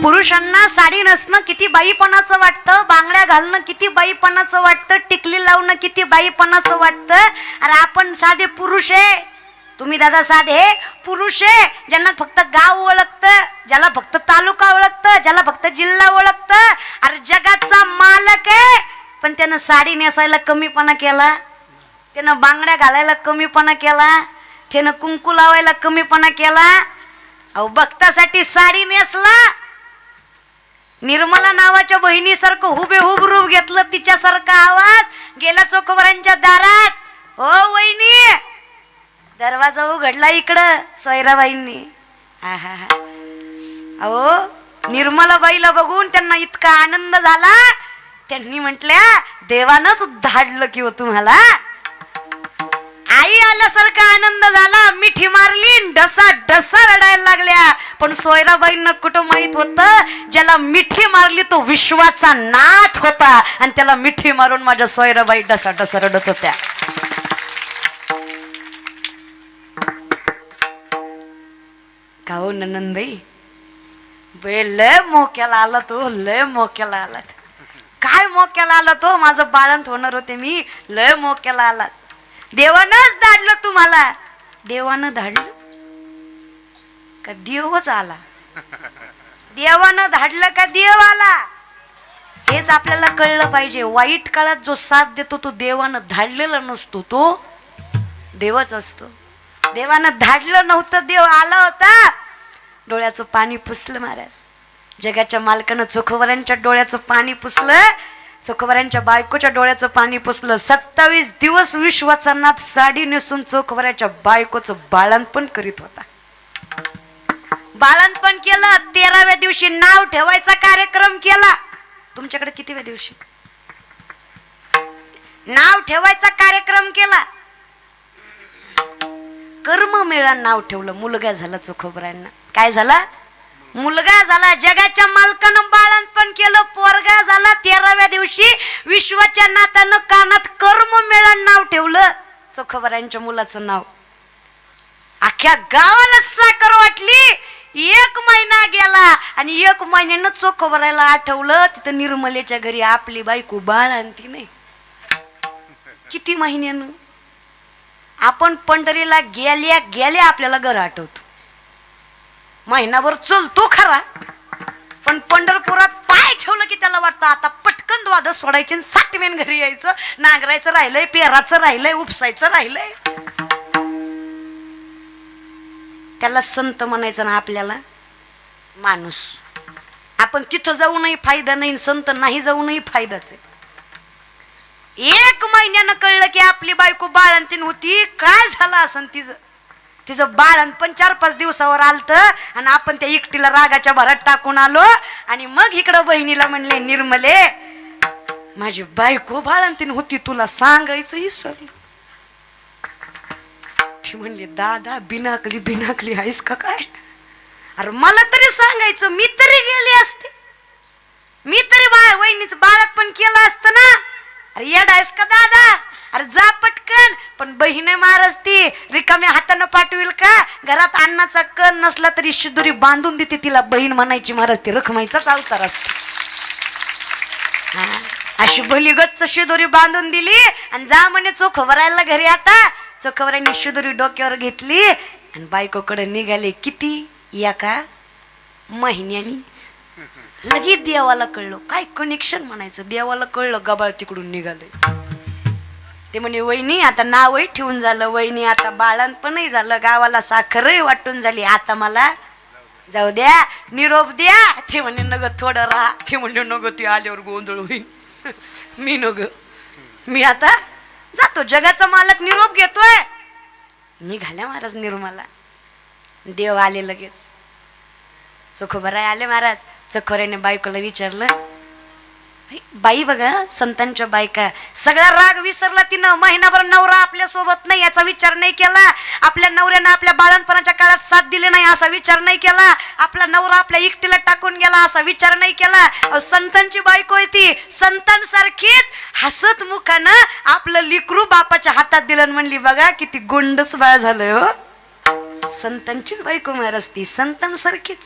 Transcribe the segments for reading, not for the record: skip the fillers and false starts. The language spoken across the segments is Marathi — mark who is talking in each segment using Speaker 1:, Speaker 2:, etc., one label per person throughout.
Speaker 1: पुरुषांना साडी नेसणं किती बाईपणाचं वाटतं, बांगड्या घालणं किती बाईपणाचं वाटतं, टिकली लावणं किती बाईपणाचं वाटतं. अरे आपण साधे पुरुष आहे, तुम्ही दादा साधे पुरुष आहे, ज्यांना फक्त गाव ओळखतं, ज्याला फक्त तालुका ओळखतं, ज्याला फक्त जिल्हा ओळखतं. अरे जगाचा मालक आहे, पण त्यानं साडी नेसायला कमीपणा केला, त्यानं बांगड्या घालायला कमीपणा केला, त्यानं कुंकू लावायला कमीपणा केला. अहो भक्तासाठी साडी नेसला, निर्मला नावाच्या बहिणीसारखं हुबेहूब रूप घेतलं, तिच्यासारखा आवाज गेला चोखोबरांच्या दारात. ओ वहिनी, दरवाजा उघडला इकडं सोयराबाईंनी. अहो निर्मलाबाईला बघून त्यांना इतका आनंद झाला, त्यांनी म्हटल्या देवानच धाडलं की हो तुम्हाला. आई आल्यासारखा आनंद झाला, मिठी मारली, ढसा ढसा रडायला लागल्या. पण सोयराबाईंना कुठं माहित होतं, ज्याला मिठी मारली तो विश्वाचा नाथ होता, आणि त्याला मिठी मारून माझ्या सोयराबाई ढसा ढसा रडत होत्या. का हो ननंदबाई, लय मोक्याला आला तो, लय मोक्याला आला. काय मोक्याला आला तो, माझं बाळंत होणार होते मी, लय मोक्याला आला. देवानंच धाडलं तुम्हाला. देवानं धाडलं का देवच आला? देवानं धाडलं का देव आला? हेच आपल्याला कळलं पाहिजे. वाईट काळात जो साथ देतो तो देवानं धाडलेला नसतो, तो देवच असतो. देवानं धाडलं नव्हतं, देव आला होता. डोळ्याचं पाणी पुसलं महाराज, जगाच्या मालकानं चोखोबरांच्या डोळ्याचं पाणी पुसलं, चोखोबरांच्या बायकोच्या डोळ्याचं पाणी पुसलं. 27 दिवस विश्वाचा नाथ साडी नेसून चोखोबराच्या बायकोचं बाळंतपण करीत होता. बाळंतपण केलं. 13व्या दिवशी नाव ठेवायचा कार्यक्रम केला. तुमच्याकडे कितीव्या दिवशी नाव ठेवायचा कार्यक्रम केला? कर्म मेळा नाव ठेवलं. मुलगा झाला चोखोबरांना. काय झाला? मुलगा झाला. जगाच्या मालकानं बाळंतपण केलं, पोरगा झाला. 13व्या दिवशी विश्वाच्या नातानं कानात कर्म मेळा नाव ठेवलं चोखोबरांच्या मुलाचं नाव. अख्ख्या गावाला साखर वाटली. 1 महिना गेला आणि 1 महिन्यानं चोखोबराला आठवलं तिथं निर्मलेच्या घरी आपली बायको बाळंती नाही. किती महिन्यानं? आपण पंढरीला गेल्या गेल्या आपल्याला घर आठवतो. महिनाभर चलतो खरा, पण पंढरपुरात पाय ठेवलं की त्याला वाटतं आता पटकन द्वाद सोडायचे, 60 मेन घरी यायचं. नांगरायचं राहिलंय, पेराचं राहिलंय, उपसायचं राहिलंय. त्याला संत म्हणायचं ना, आपल्याला माणूस. आपण तिथं जाऊनही फायदा नाही, संत नाही जाऊनही फायदाच आहे. 1 महिन्यानं कळलं की आपली बायको बाळंतीन होती. काय झालं असं तिचं बाळंतपण 4-5 दिवसावर आलतं, आणि आपण त्या एकटीला रागाच्या भरात टाकून आलो. आणि मग इकडं बहिणीला म्हणले, निर्मले माझी बायको बाळंतीन होती, तुला सांगायचं विसरलं. ती म्हणली, दादा बिनाकली बिनाकली आहेस का काय? अरे मला तरी सांगायचं, मी तरी गेली असते, मी तरी वहिनीचं बाळंतपण केलं असतं ना. अरे येडा आहेस का दादा? अरे जा पटकन. पण बहिणी मारच ती, रिकाम्या हातानं पाठविल का? घरात अन्नाचा कण नसला तरी शिदुरी बांधून देते तिला. बहीण म्हणायची महाराज, ती रखमाईचाच अवतार असतो. अशी बलिगच्च शिदुरी बांधून दिली आणि जा म्हणे चोखोबरायला घरी. आता चोखोबरांनी शिदुरी डोक्यावर घेतली आणि बायकोकडे निघाले. किती? 1 महिन्यानी. लगेच देवाला कळलं. काय कनेक्शन म्हणायचं, देवाला कळलं. गबाळ तिकडून निघाले. ते म्हणे, वहिनी आता नावही ठेवून झालं, वहिनी आता बाळंतपणही झालं, गावाला साखरही वाटून झाली, आता मला जाऊ द्या, निरोप द्या. ते म्हणे, नग थोडं राहा. ते म्हणजे नग, ती आल्यावर गोंधळ होईल. मी नग, मी आता जातो, जगाचा मालक निरोप घेतोय. निघाल्या महाराज निर्मला. देव आले लगेच. चोखोबराय आले महाराज. चोखोबराने बायकोला विचारलं, बाई बघा, संतांच्या बायका सगळा राग विसरला तिनं. महिनाभर नवरा आपल्या सोबत नाही याचा विचार नाही केला. आपल्या नवऱ्यानं आपल्या बाळणपणाच्या काळात साथ दिली नाही असा विचार नाही केला. आपला नवरा आपल्या एकटीला टाकून गेला असा विचार नाही केला. संतांची बायको आहे ती. संतांसारखीच हसत मुखानं आपलं लिकरू बापाच्या हातात दिलं. म्हणली, बघा किती गोंडस बाळ झालंय हो. संतांचीच बायको महाराज ती, संतांसारखीच.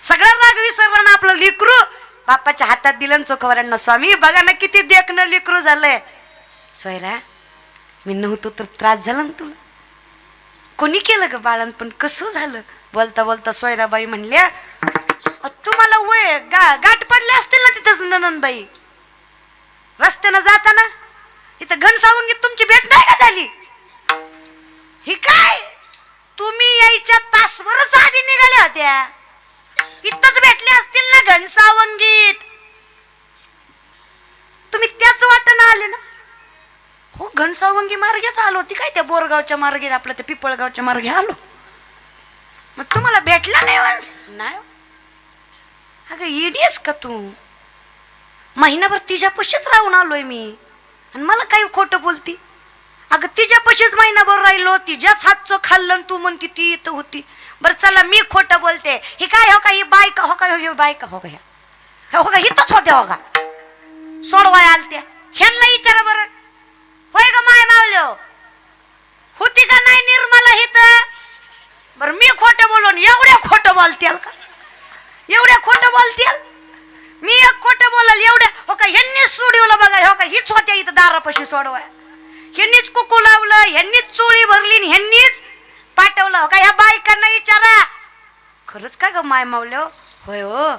Speaker 1: सगळं राग विसरला ना आपलं लेकरू बापाच्या हातात दिलं चोखवऱ्यांना. स्वामी बघा ना किती देखणं लेकरू झालंय. सोयरा मी नव्हतो तर त्रास झाला ना तुला. कोणी केलं ग बाळणपण कसं झालं. बोलता बोलता सोयराबाई म्हणल्या तुम्हाला वय गाठ पडले असतील ना तिथंच ननंदबाई. रस्त्यानं जाताना इथं घनसावंगीत तुमची भेट नाही का झाली. ही काय तुम्ही यायच्या तासभरच आधी निघाल्या होत्या. इथंच भेटले असतील ना घनसावंगीत. तुम्ही त्याच वाटेनं आले ना. हो घनसावंगी मार्गेच आलो. ती काय त्या बोरगावच्या मार्गे आपल्या त्या पिपळगावच्या मार्गे आलो. मग तुम्हाला भेटला नाही वंश नाही. अगं इडीस का तू. महिनाभर तिच्यापाशीच राहून आलोय मी आणि मला काही खोटं बोलती. अगं तिच्यापाशीच महिनाभर राहिलो. तिच्याच हातचं खाल्लं तू म्हणती ती इथं होती. बरं चला मी खोटं बोलते. ही काय हो का ही बायका हो का ही बायका हो का ह्या हो का हिथंच होत्या हो का सोडवाय आलत्या. ह्यांना विचारा बरं होय का माय मावलो होती का नाही निर्मला हित. बरं मी खोटं बोलून एवढ्या खोटं बोलत्याल का. एवढ्या खोटं बोलत्याल. मी एक खोटं बोलाल एवढ्या हो का ह्यांनीच सोडवलं बघा. हो का हीच होत्या इथं दारापाशी सोडवाय. ह्यांनीच कुकू लावलं ह्यांनीच चोळी भरली ह्यांनीच पाठवलं. हो का ह्या बायकांना विचारा. खरंच का ग माय मावल्या. होय हो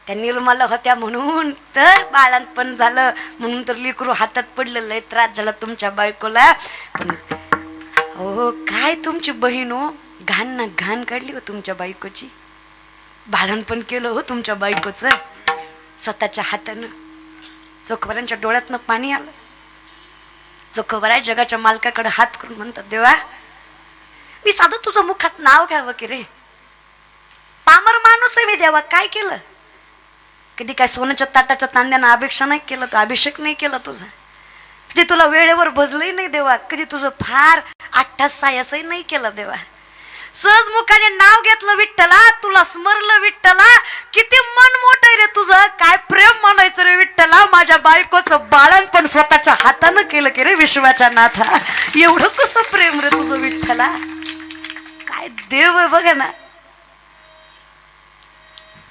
Speaker 1: त्या निर्मला होत्या म्हणून तर बाळांपण झालं. म्हणून तर लेकरू हातात पडलं. लय त्रास झाला तुमच्या बायकोला. पण हो काय तुमची बहीण हो घाण ना घाण काढली हो तुमच्या बायकोची. बाळांपण केलं हो तुमच्या बायकोचं स्वतःच्या हातानं. चोखवऱ्यांच्या डोळ्यातनं पाणी आलं. चोखवऱ्या जगाच्या मालकाकडे हात करून म्हणतात देवा मी साधं तुझं मुखात नाव घ्यावं की रे. पामर माणूस आहे मी देवा. काय केलं. कधी काय सोन्याच्या ताटाच्या तांद्यानं अभिषेक नाही केलं. तो अभिषेक नाही केला तुझा. कधी तुला वेळेवर भजलंही नाही देवा. कधी तुझं फार आठ्ठास सायासही नाही केलं देवा. सहज मुखाने नाव घेतलं विठ्ठला. तुला स्मरलं विठ्ठला. किती मन मोठं आहे रे तुझं. काय प्रेम म्हणायचं रे विठ्ठला. माझ्या बायकोचं बाळणपण स्वतःच्या हातानं केलं की रे विश्वाच्या नाथा. एवढं कसं प्रेम रे तुझं विठ्ठला. काय देव आहे बघा ना.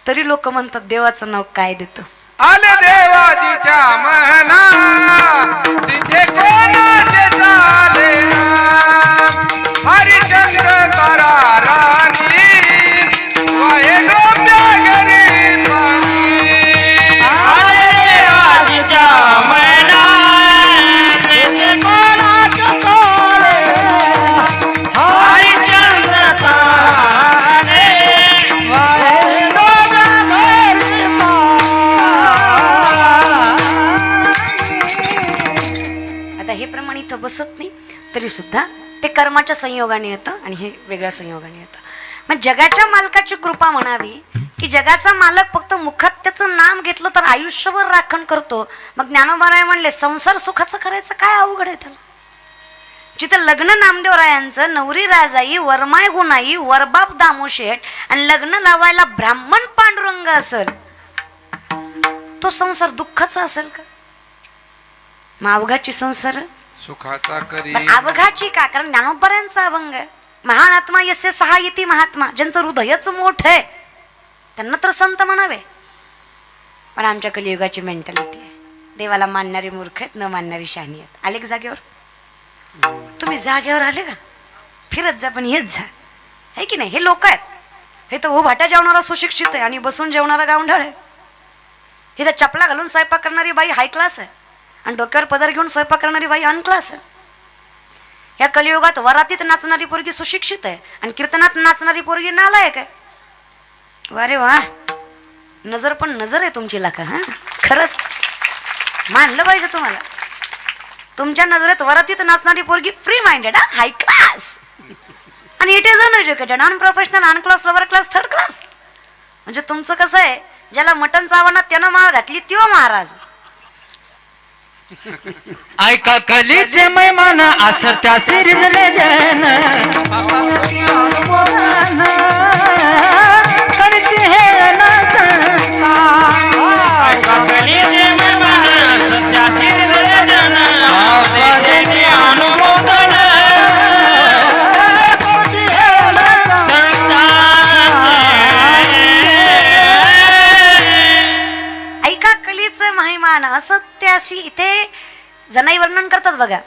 Speaker 1: तरी लोक म्हणतात देवाचं नाव काय देतं.
Speaker 2: आले देवाजीच्या मना तिथे कोणाचे झाले ना. हरिचंद्र करा राणी वाहे गोप्या घरी पाणी.
Speaker 3: आले देवाजीच्या मना तिथे कोणाचे झाले ना. हरिचंद्र तारे वाहे
Speaker 1: हे प्रमाण इथं बसत नाही तरी सुद्धा ते कर्माच्या संयोगाने येतं आणि हे वेगळ्या संयोगाने येतं. मग जगाच्या मालकाची कृपा म्हणावी की जगाचा मालक फक्त मुखात त्याचं नाम घेतलं तर आयुष्यभर राखण करतो. मग ज्ञानोबाराय म्हणले संसार सुखाचं करायचं काय अवघड आहे त्याला. जिथं लग्न नामदेवरायांचं नवरी राजाई वरमाय गुणाई वरबाप दामोशेठ आणि लग्न लावायला ब्राह्मण पांडुरंग असेल तो संसार दुःखाचा असेल का. मग अवघाची संसार
Speaker 2: सुखाचा करी.
Speaker 1: अवघाची का कारण ज्ञानोबरायांचा अभंग आहे. महान आत्मा यस्य सहायती महात्मा. ज्यांचं हृदयच मोठ आहे त्यांना तर संत म्हणावे. पण आमच्या कलियुगाची मेंटॅलिटी आहे देवाला मानणारी मूर्ख आहेत न मानणारी शहाणी आहेत. आले का जागेवर. तुम्ही जागेवर आले का फिरत जा पण येत जा आहे की नाही. हे लोक आहेत. हे तर उभाटा जेवणारा सुशिक्षित आहे आणि बसून जेवणारा गावंढळ आहे. हे तर चपला घालून स्वयंपाक करणारी बाई हाय क्लास आहे आणि डोक्यावर पदर घेऊन स्वयंपाक करणारी बाई अनक्लास आहे. या कलियुगात वरातीत नाचणारी पोरगी सुशिक्षित आहे आणि कीर्तनात नाचणारी पोरगी नालायक आहे. वारे वा नजर पण नजर आहे तुमची लाका. हा खरंच मानलं पाहिजे तुम्हाला. तुमच्या नजरेत वरातीत नाचणारी पोरगी फ्री माइंडेड हाय क्लास आणि it is uneducated unprofessional unclass lower class third class. म्हणजे तुमचं कसं आहे ज्याला मटण चावणार त्यानं माळ घातली त्यो महाराज.
Speaker 3: ऐका कलीचे मैमान असं त्या सिरीजले जन करते हे नसता. ऐका कलीचे मैमान असं त्या सिरीजले जन करते अनुमोदन करते हे नसता.
Speaker 1: बहुमान असत्याशी इथे जनाई वर्णन करतात बघा.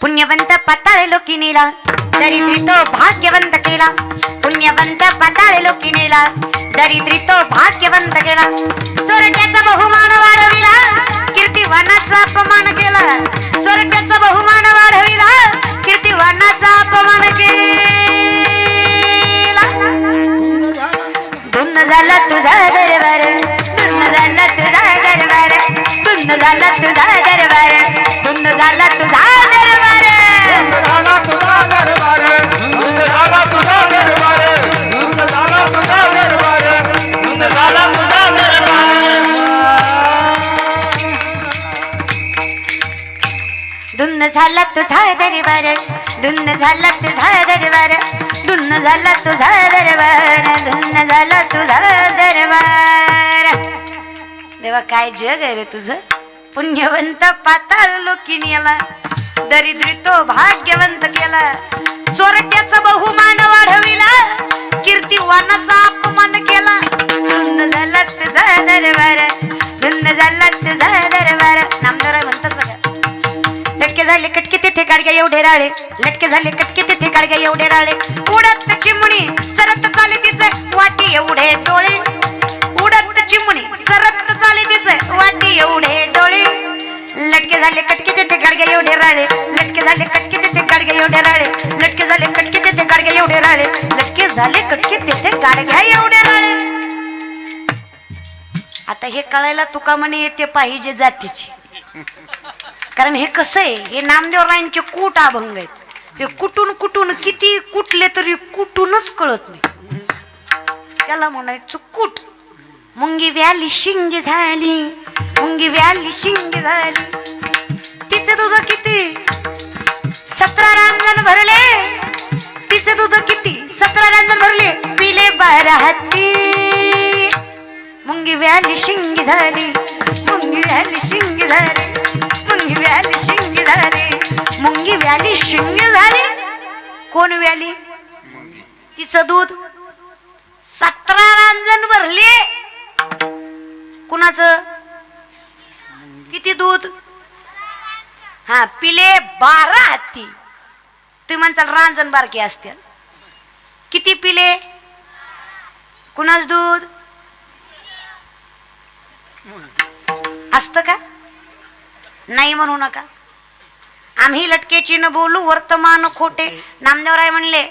Speaker 1: पुण्यवंत पाताळे लोकी नेला, दरिद्री तो भाग्यवंत केला. पुण्यवंत पाताळे लोकी नेला, दरिद्री तो भाग्यवंत केला. चोरट्याचा बहुमान वाढविला, कीर्तिवानाचा अपमान केला. चोरट्याचा बहुमान वाढविला, कीर्तिवानाचा अपमान केला. धुंद झाला तुझा दरबार, धुंद झाला तुझा दरबार, धुंद झाला तुझा दरबार, धुंद झाला तुझा दरबार.
Speaker 2: झाला तुझा दरबार, धुंद झाला तुझा दरबार, धुंद झाला तुझा दरबार, धुंद झाला तुझा दरबार.
Speaker 1: धुंद झाला तुझा दरबार, धुंद झाला तुझा दरबार, धुंद झाला तुझा दरबार, धुंद झाला तुझा दरबार. देवा काय जग आहे रे तुझं. पुण्यवंत पाताळ लोकीनी आला, दरिद्री तो भाग्यवंत केला. चोरट्याचा बहुमान वाढविला, कीर्तिवानाचा अपमान केला. धुंद झाला तुझा दरबार, धुंद झाला तुझा दरबार. नामदार म्हणतात बघा. लटके झाले कटके तिथे काढग्या एवढे राळे, लटके झाले कटके तिथे काढग्या एवढे राळे. उडत चिमणी सरत चाले तिचे वाटी एवढे डोळे. उडत चिमणी सरत चाले तिचे वाटी एवढे डोळे. लटके झाले कटके तिथे काढग्या एवढे राळे, लटके झाले कटके तिथे काढग्या एवढे राळे, लटके झाले कटके तिथे काढग्या एवढे राळे, लटके झाले कटके तिथे काढग्या एवढे राळे. आता हे कळायला तुका म्हणे येते पाहिजे जातीची. कारण हे कसं आहे, हे नामदेवरायांचे कूट अभंग आहेत. हे कुठून कुठून किती कुठले तरी कुठूनच कळत नाही. त्याला म्हणायचं कूट. मुंगी व्याली शिंगी झाली, मुंगी व्याली शिंगी झाली. तिचं दूध किती 17 रांजण भरले, तिचं दूध किती 17 रांजण भरले, पिले 12 हत्ती. मुंगी व्याली शिंगी झाली, मुंगी व्याली शिंगी झाली, मुंगी व्याली शिंगी झाली, मुंगी व्याली शिंगी झाली. कोण व्याली? तिचं दूध 17 रांजण भरले. कुणाचं? किती दूध? हा, पिले 12 हत्ती. तुम्ही म्हणताल रांजण बारके असतील. किती पिले? कुणाच दूध असतं का? नाही म्हणू नका. आम्ही लटकेची न बोलू वर्तमान खोटे. नामदेवराय म्हणले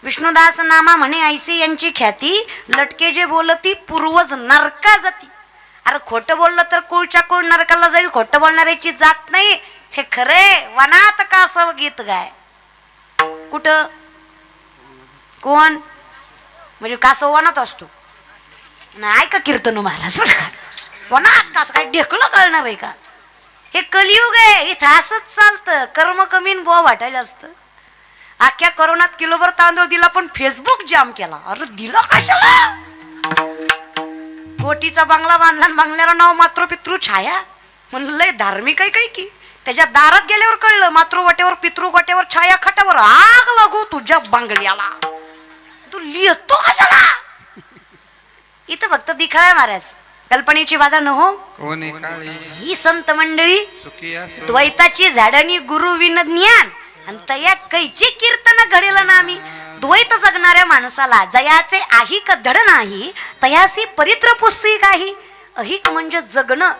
Speaker 1: विष्णुदास नामा म्हणे ऐसी यांची ख्याती, लटके जे बोलती पूर्वज नरका जाती. अरे खोटं बोललं तर कुळच्या कुळ नरकाला जाईल. खोटं बोलणाऱ्याची जात नाही हे खरे. वनात कासव गीत गाय. कुठं? कोण? म्हणजे कासव वनात असतो. नाही का कीर्तन महाराज वनात कासव काय ढेकलं कळणार आहे का? हे कलियुग आहे. इथं असंच चालतं. कर्म कमी बुवा वाटायला असतं. अख्ख्या कोरोनात किलोभर तांदूळ दिला पण फेसबुक जाम केला. अरे दिला कशाला? कोटीचा बंगला बांधला, बंगल्याला नाव मातृ पितृ छाया. म्हणलं लय धार्मिक आहे काय की. त्याच्या दारात गेल्यावर कळलं मातृवट्यावर पितृ गोट्यावर छाया खटावर आग लागू तुझ्या बंगल्याला. तू लिहितो कशाला? इथं फक्त दिखाव्या महाराज. कल्पनेची बाधा न हो. ही संत मंडळी द्वैताची झाडणी गुरु विन ज्ञान आणि तया कैचे कीर्तन घडेल ना. आम्ही द्वैत जगणाऱ्या माणसाला जयाचे आहिक धड नाही, तयासी परित्र पुस्सी काही. अहिक म्हणजे जगणं,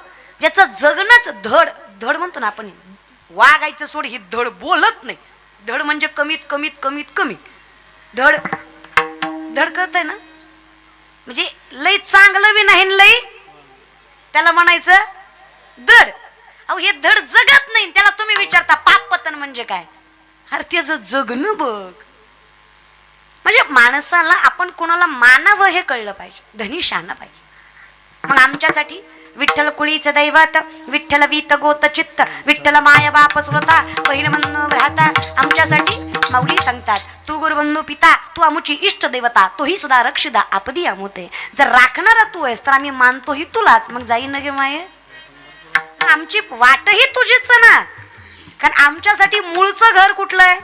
Speaker 1: ज्याचं जगणंच धड. धड म्हणतो ना आपण. वागायचं सोड, ही धड बोलत नाही. धड म्हणजे कमीत कमीत कमीत कमी धड. धड कळतंय ना. म्हणजे लय चांगलं बी नाही, लय त्याला म्हणायचं धड. अहो हे धड जगत नाही. त्याला तुम्ही विचारता पाप पतन म्हणजे काय? अरे त्याचं जगणं बघ. म्हणजे माणसाला आपण कोणाला मानावं हे कळलं पाहिजे. धनी शहाणा पाहिजे. मग आमच्यासाठी विठ्ठल कुळीचं दैवत, विठ्ठल वीत गोत चित्त, विठ्ठल माया बाप सुरता, बहीण म्हणून राहता. आमच्यासाठी माऊली सांगतात तू गुरुबंधू पिता, तू आमची इष्ट देवता, तोही सदा रक्षिदा आपदी आमोते. जर राखणारा तू आहेस तर आम्ही मानतोही तुलाच. मग जाईन गे माये. आमची वाटही तुझीच ना. कारण आमच्यासाठी मूळचं घर कुठलं आहे?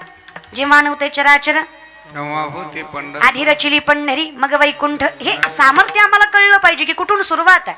Speaker 1: जे मानवते चराचर आधी रचिली पंढरी मग वैकुंठ. हे सामर्थ्य आम्हाला कळलं पाहिजे की कुठून सुरुवात आहे.